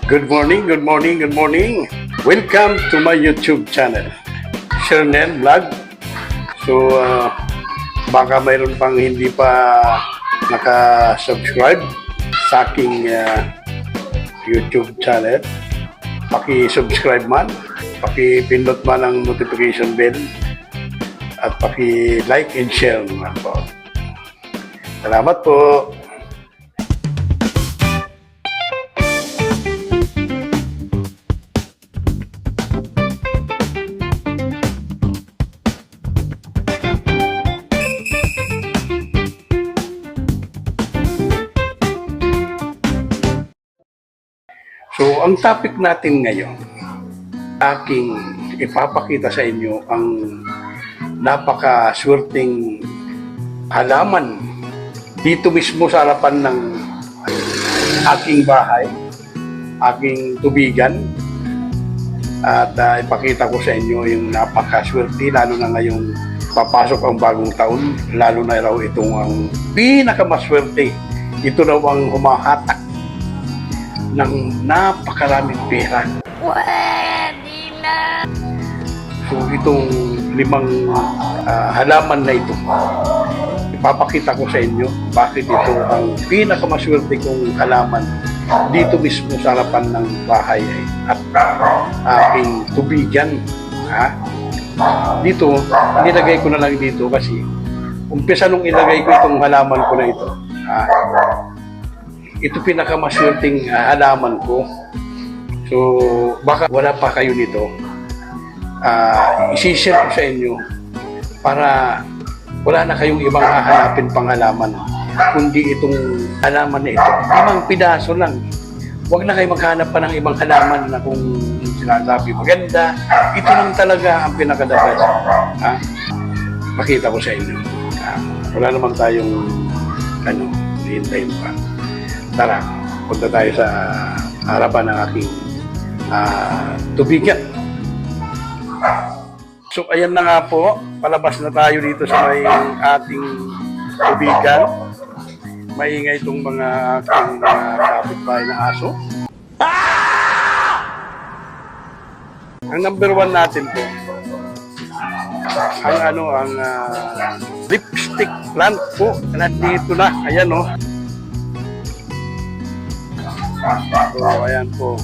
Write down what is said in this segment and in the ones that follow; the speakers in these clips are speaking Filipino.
Good morning, good morning, good morning. Welcome to my YouTube channel, Shernel Vlog. So, baka mayroon pang hindi pa naka-subscribe sa aking YouTube channel. Paki-subscribe man, paki-pindot man ang notification bell, at paki-like and share naman po. Salamat po. So, ang topic natin ngayon, aking ipapakita sa inyo ang napakaswerteng halaman dito mismo sa harapan ng aking bahay, aking tubigan. At ipakita ko sa inyo yung napakaswerte, lalo na ngayong papasok ang bagong taon, lalo na raw itong ang pinakamaswerte. Ito raw ang humahatak ng napakaraming pera. Pwede na! So itong limang halaman na ito, ipapakita ko sa inyo bakit ito ang pinakamaswerte kong halaman dito mismo sa harapan ng bahay at aking tubigan. Dito, nilagay ko na lang dito kasi umpisa nung ilagay ko itong halaman ko na ito. Ito pinakamaswerteng halaman ko. So, baka wala pa kayo nito. Isi-share ko sa inyo para wala na kayong ibang hahanapin pang halaman, kundi itong halaman na ito. 5 pidaso lang. Huwag na kayo maghanap pa ng ibang halaman na kung sinasabi maganda. Ito lang talaga ang pinakadapat. Makita ko sa inyo. Wala naman tayong hihintayin pa. Tara, punta tayo sa harapan ng aking tubigan. So, ayan na nga po. Palabas na tayo dito sa may ating tubigan. Maingay itong mga aking kapitbahay na aso. Ang number 1 natin po, ang lipstick plant po. Nandito na. Ayan o. So, ayan po.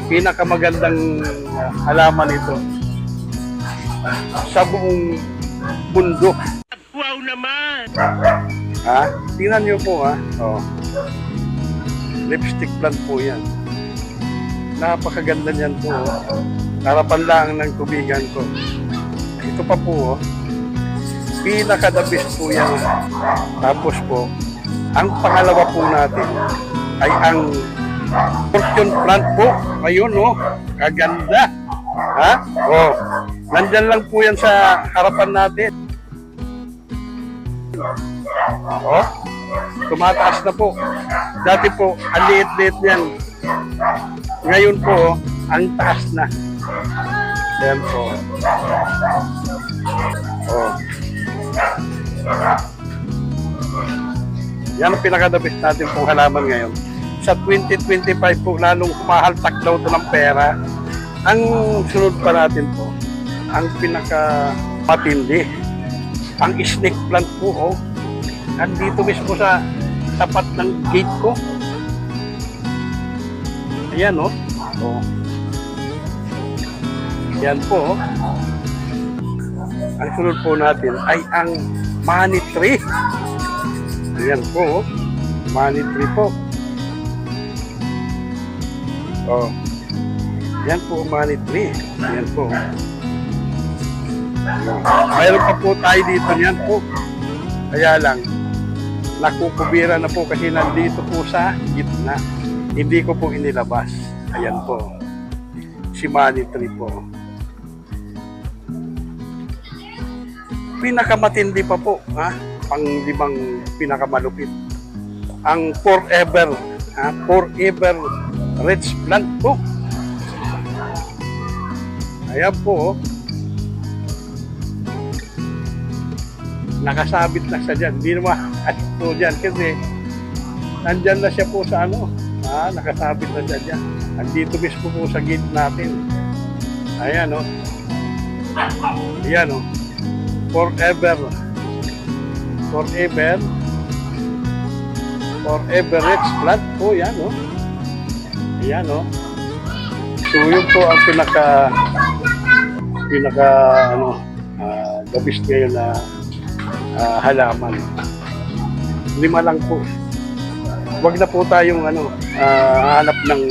Pinakamagandang halaman ito sa buong mundo. Wow naman! Tingnan nyo po lipstick plant po yan. Napakaganda niyan po. Harapan lang ng tubigan ko. Ito pa po pinakadabis po yan. Tapos po, ang pangalawa po natin ay ang fortune plant po. Ayun kaganda. Nandyan lang po yan sa harapan natin. Tumataas na po. Dati po, ang liit-liit yan. Ngayon po, ang taas na. Ayan po. Yan ang pinakadabis natin pong halaman ngayon. Sa 2025 po, lalong kumahaltak daw ito ng pera. Ang sunod pa natin po, ang pinaka-matindi, ang snake plant po. Nandito mismo sa tapat ng gate ko. Ayan Yan po. Ang sunod po natin ay ang money tree. Ayan po. Money tree po. Yan po ang money tree. Yan po. Mayroon pa po tayo dito. Yan po. Kaya lang, nakukubira na po kasi nandito po sa gitna. Hindi ko po inilabas. Ayan po. Si money tree po. Pinakamatindi pa po. Pang-limang pinakamalupit. Ang forever. Forever rich plant po. Ayan po. Nakasabit na siya dyan. Hindi naman po dyan kasi nandyan na siya po sa ano. Nakasabit na siya dyan. Andito mismo po sa gate natin. Ayan, o. Ayan, o. Forever. Forever. Forever Rich Plant po, yan, o. Ayan, o. So, yun po ang pinaka ano, the best ngayon na halaman. 5 lang po. Huwag na po tayong ano, hanap ng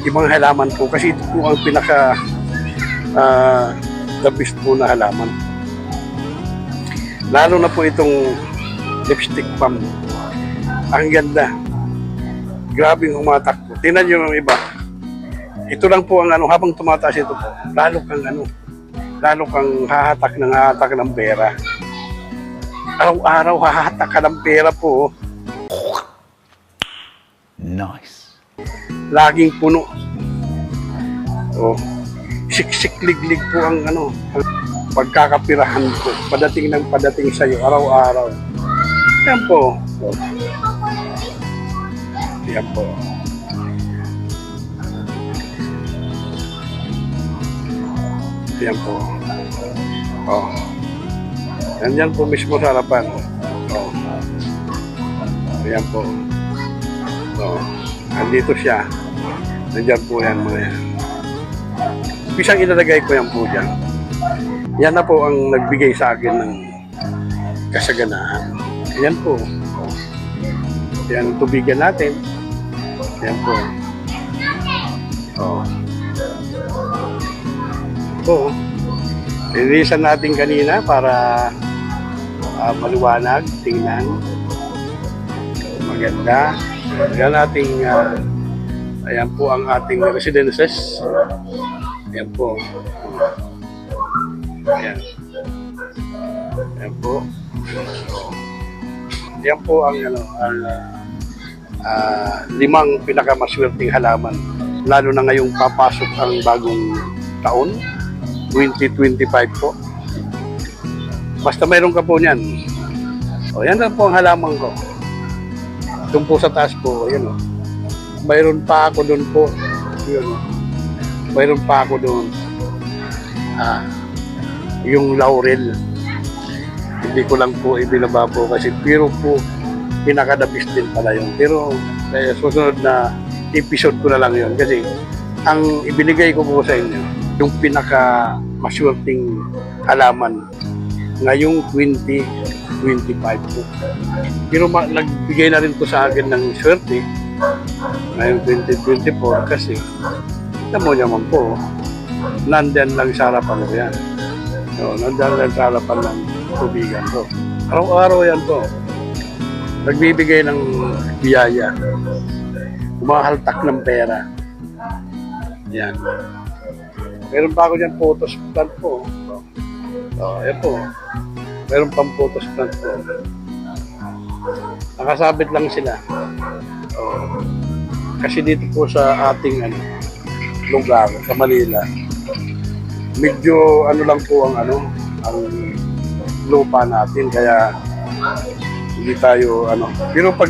ibang halaman po kasi ito po ang pinaka the best po na halaman. Lalo na po itong lipstick palm. Ang ganda. Grabing humatak po. Tingnan nyo yung iba. Ito lang po ang ano, habang tumataas ito po, lalo kang hahatak ng pera. Araw-araw hahatak ka ng pera po. Nice. Laging puno. Oh, siksik-liglig po ang ano, ang pagkakapirahan po. Padating sa iyo araw-araw. Yan po. Oh. Yan po. Yan po. Oh. Yan po mismo sa harapan. Oh. Yan po. Oh. Andito siya. Nandiyan po yan mga yan. Pisang ilalagay ko yan po dyan. Yan na po ang nagbigay sa akin ng kasaganaan. Yan po. Oh. Yan ang tubigan natin. Yan po. Oh. Po. Nilisan natin kanina para maliwanag, tingnan. Maganda. Yan ating ayan po ang ating residences. Ayan po. Ayan. Ayan po. Yan po ang ano, 5 pinakamaswerteng halaman. Lalo na ngayong papasok ang bagong taon, 2025 po. Basta mayroon ka po niyan. O, yan lang po ang halaman ko. Doon po sa taas po, yun o. Mayroon pa ako doon po. Yun o. Mayroon pa ako doon. Yung laurel. Hindi ko lang po ibinaba po kasi pero po pinakadabis din pala yun. Pero susunod na episode ko na lang yun kasi ang ibinigay ko po sa inyo yung pinaka maswerteng halaman ngayong 2025 po. Pero nagbigay na rin po sa akin ng swerte ngayong 2024 kasi alam mo naman po, nandyan lang sa harapan ko yan. So, nandyan lang sa harapan ng tubigan ko. Araw-araw yan po. Nagbibigay ng biyaya. Kumahaltak ng pera. Yan. Meron pa ako dyan photos plant po. Yan po. Meron pang photos plant po. Nakasabit lang sila. Kasi dito po sa ating lugar, sa Manila, medyo lang po ang ang lupa natin kaya hindi tayo pero pag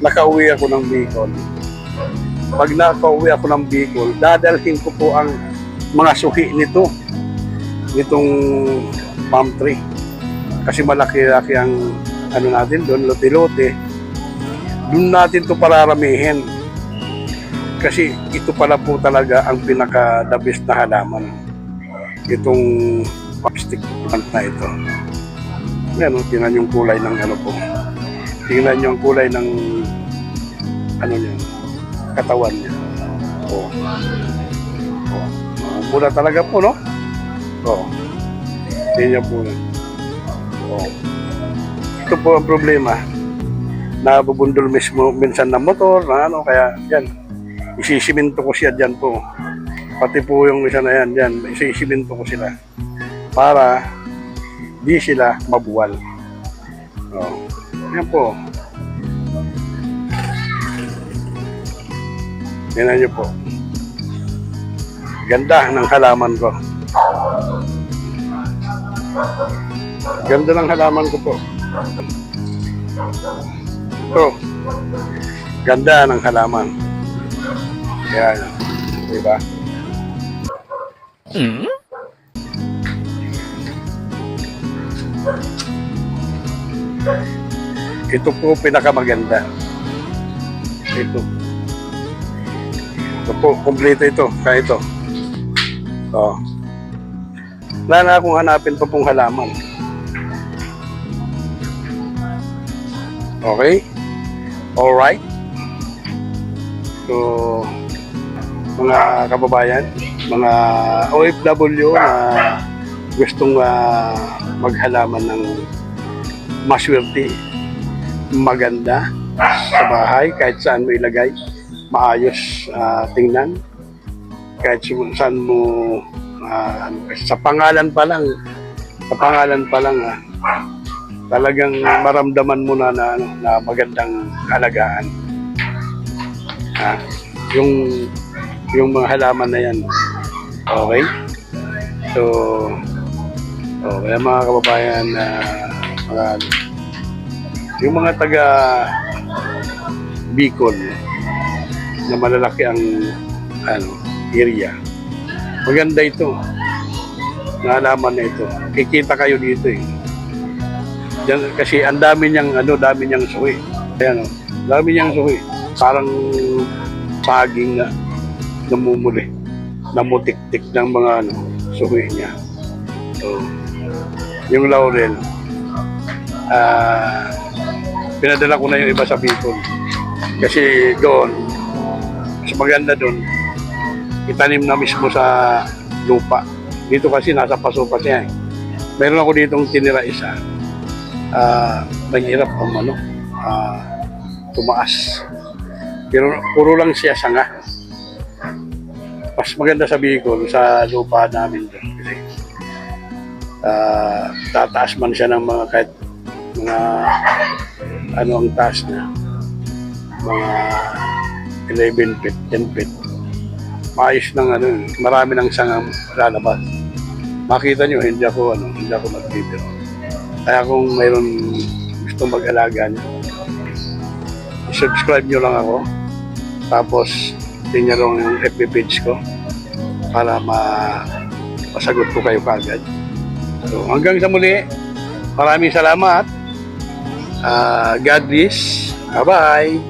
nakauwi ako ng Bicol, dadalhin ko po ang mga suhi nitong palm tree kasi malaki-laki ang natin doon, lote-lote. Doon natin to pararamihin kasi ito pala po talaga ang pinaka-the best na halaman, itong plastic plant na ito. Yan, tingnan yung kulay ng po. Tingnan yung kulay ng niya, katawan niya. Mula talaga po, no? Tingnan po. Ito po ang problema. Nabubundol mismo minsan ng motor, kaya yan. Isisiminto ko siya dyan po. Pati po yung isa na yan, isisiminto ko sila para di sila mabuwal. Yan po. Tingnan nyo po. Ganda ng halaman ko. Ganda ng halaman ko po. Ito, ganda ng halaman. Yan. Diba? Ito po pinakamaganda. Ito. Ito po, kompleto ito. Kaya ito. Oh. Wala na akong hanapin pa pong halaman. Okay? Alright? So, mga kababayan, mga OFW na gustong maghalaman ng maswerte, maganda sa bahay, kahit saan mo ilagay, maayos tingnan, kahit saan mo sa pangalan pa lang talagang maramdaman mo na magandang alagaan. Yung mga halaman na yan. Okay? So, kaya mga kababayan yung mga taga Bicol na malalaki ang area. Maganda ito. Na halaman na ito. Kikita kayo dito eh. Diyan, kasi ang dami niyang suhi. Ayan, dami niyang suhi. Parang saging na namumuli, namutik-tik ng mga suhi niya. So, yung laurel, pinadala ko na yung iba sa Bicol. Kasi doon, mas maganda doon, itanim na mismo sa lupa. Dito kasi nasa paso pa siya eh. Meron ako ditong tinira isa. Mahirap ang tumaas. Pero puro lang siya sanga. Mas maganda sa Bicol, sa lupa namin doon. Kasi tataas man siya ng mga kahit mga ang taas na mga 11 feet, 10 feet. Maayos ng marami ng sangang lalabas. Makita nyo, hindi ako mag-video. Kaya kung mayroon gusto mag-alaga nyo, subscribe nyo lang ako. Tapos, tingnan lang yung FB page ko para masagot ko kayo kagad. So, hanggang sa muli, maraming salamat. God bless. Bye-bye.